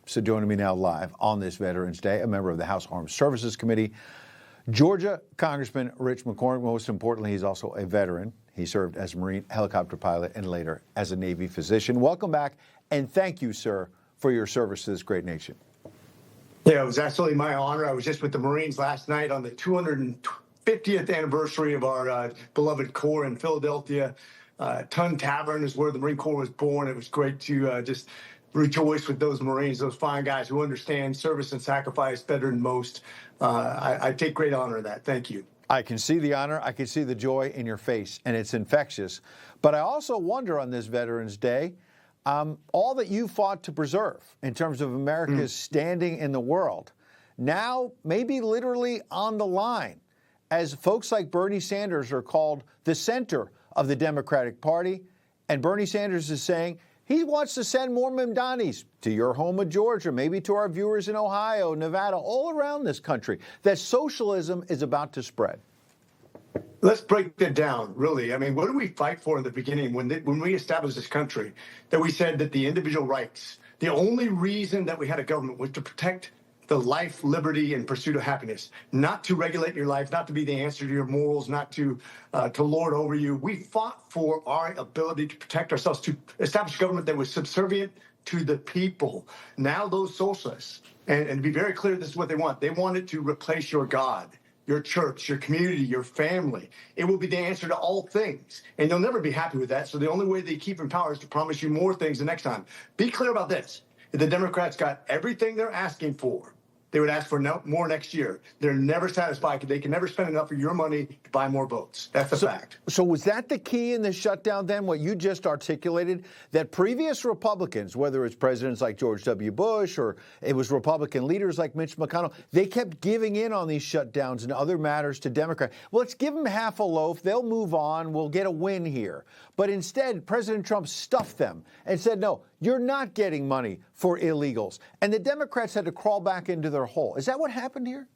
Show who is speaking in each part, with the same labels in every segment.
Speaker 1: So joining me now live on this Veterans Day, a member of the House Armed Services Committee, Georgia Congressman Rich McCormick. Most importantly, he's also a veteran. He served as a Marine helicopter pilot and later as a Navy physician. Welcome back, and thank you, sir, for your service to this great nation.
Speaker 2: Yeah, it was absolutely my honor. I was just with the Marines last night on the 250th anniversary of our beloved Corps in Philadelphia. Ton Tavern is where the Marine Corps was born. It was great to just rejoice with those Marines, those fine guys who understand service and sacrifice better than most. I take great honor in that. Thank you.
Speaker 1: I can see the honor. I can see the joy in your face, and it's infectious. But I also wonder on this Veterans Day, all that you fought to preserve in terms of America's standing in the world, now maybe literally on the line, as folks like Bernie Sanders are called the center of the Democratic Party. And Bernie Sanders is saying he wants to send more Mamdanis to your home of Georgia, maybe to our viewers in Ohio, Nevada, all around this country, that socialism is about to spread.
Speaker 2: Let's break that down, really. I mean, what did we fight for in the beginning when we established this country? That we said that the individual rights, the only reason that we had a government was to protect the life, liberty, and pursuit of happiness, not to regulate your life, not to be the answer to your morals, not to lord over you. We fought for our ability to protect ourselves, to establish a government that was subservient to the people. Now those socialists, and to be very clear, this is what they want. They wanted to replace your God, your church, your community, your family. It will be the answer to all things. And you'll never be happy with that. So the only way they keep in power is to promise you more things the next time. Be clear about this. If the Democrats got everything they're asking for, they would ask for more next year. They're never satisfied because they can never spend enough of your money to buy more votes. That's a fact.
Speaker 1: So was that the key in the shutdown then, what you just articulated, that previous Republicans, whether it's presidents like George W. Bush or it was Republican leaders like Mitch McConnell, they kept giving in on these shutdowns and other matters to Democrats? Well, let's give them half a loaf. They'll move on. We'll get a win here. But instead, President Trump stuffed them and said, no, you're not getting money for illegals. And the Democrats had to crawl back into their hole. Is that what happened here?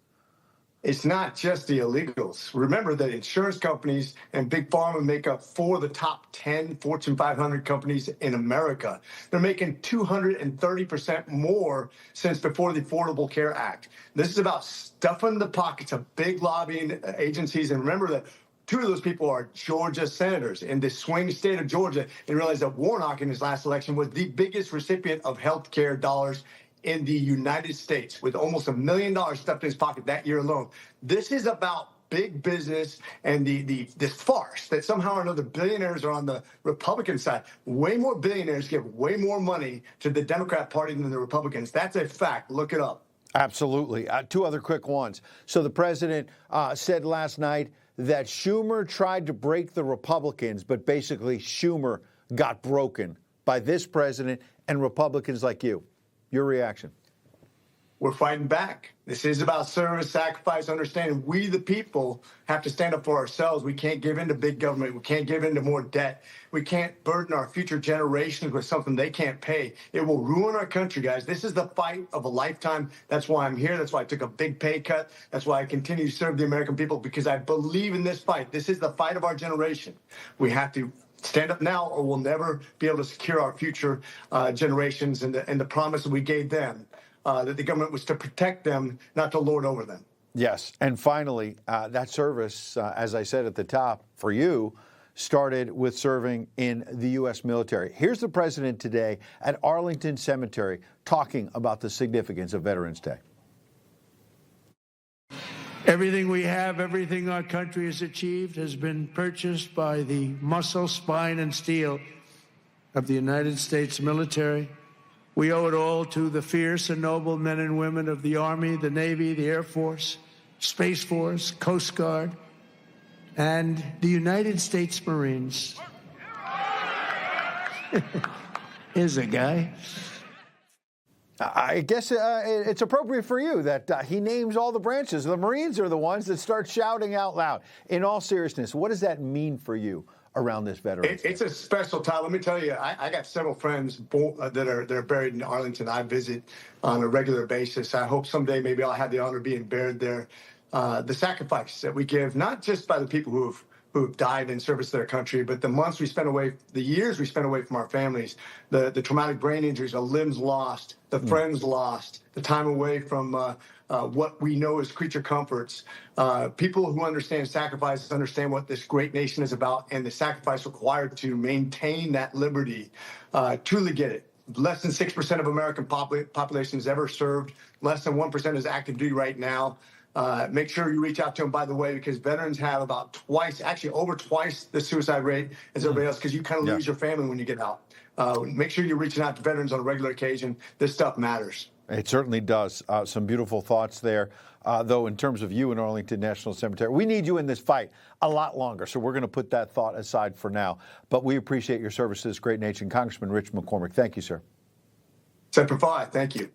Speaker 2: It's not just the illegals. Remember that insurance companies and big pharma make up 4 of the top 10 Fortune 500 companies in America. They're making 230% more since before the Affordable Care Act. This is about stuffing the pockets of big lobbying agencies. And remember that 2 of those people are Georgia senators in the swing state of Georgia, and realize that Warnock in his last election was the biggest recipient of health care dollars in the United States, with almost $1 million stuffed in his pocket that year alone. This is about big business and this farce that somehow or another billionaires are on the Republican side. Way more billionaires give way more money to the Democrat Party than the Republicans. That's a fact. Look it up.
Speaker 1: Absolutely. 2 other quick ones. So the president said last night that Schumer tried to break the Republicans, but basically Schumer got broken by this president and Republicans like you. Your reaction?
Speaker 2: We're fighting back. This is about service, sacrifice, understanding. We, the people, have to stand up for ourselves. We can't give in to big government. We can't give in to more debt. We can't burden our future generations with something they can't pay. It will ruin our country, guys. This is the fight of a lifetime. That's why I'm here. That's why I took a big pay cut. That's why I continue to serve the American people, because I believe in this fight. This is the fight of our generation. We have to stand up now, or we'll never be able to secure our future generations and the promise that we gave them, that the government was to protect them, not to lord over them.
Speaker 1: Yes. And finally, that service, as I said at the top, for you, started with serving in the U.S. military. Here's the president today at Arlington Cemetery talking about the significance of Veterans Day.
Speaker 3: Everything we have, everything our country has achieved has been purchased by the muscle, spine, and steel of the United States military. We owe it all to the fierce and noble men and women of the Army, the Navy, the Air Force, Space Force, Coast Guard, and the United States Marines. Here's a guy.
Speaker 1: I guess it's appropriate for you that he names all the branches. The Marines are the ones that start shouting out loud. In all seriousness, what does that mean for you around this Veterans Day?
Speaker 2: It's a special time. Let me tell you, I got several friends that are buried in Arlington. I visit on a regular basis. I hope someday maybe I'll have the honor of being buried there. The sacrifice that we give, not just by the people who who have died in service to their country, but the months we spent away, the years we spent away from our families, the traumatic brain injuries, the limbs lost, the friends lost, the time away from what we know as creature comforts. People who understand sacrifice understand what this great nation is about and the sacrifice required to maintain that liberty. Truly get it. Less than 6% of American population is ever served. Less than 1% is active duty right now. Make sure you reach out to them, by the way, because veterans have about twice, actually over twice the suicide rate as everybody else, because you kind of lose your family when you get out. Make sure you're reaching out to veterans on a regular occasion. This stuff matters.
Speaker 1: It certainly does. Some beautiful thoughts there. Though in terms of you in Arlington National Cemetery, we need you in this fight a lot longer. So we're going to put that thought aside for now. But we appreciate your service to this great nation. Congressman Rich McCormick, thank you, sir.
Speaker 2: Semper Fi. Thank you.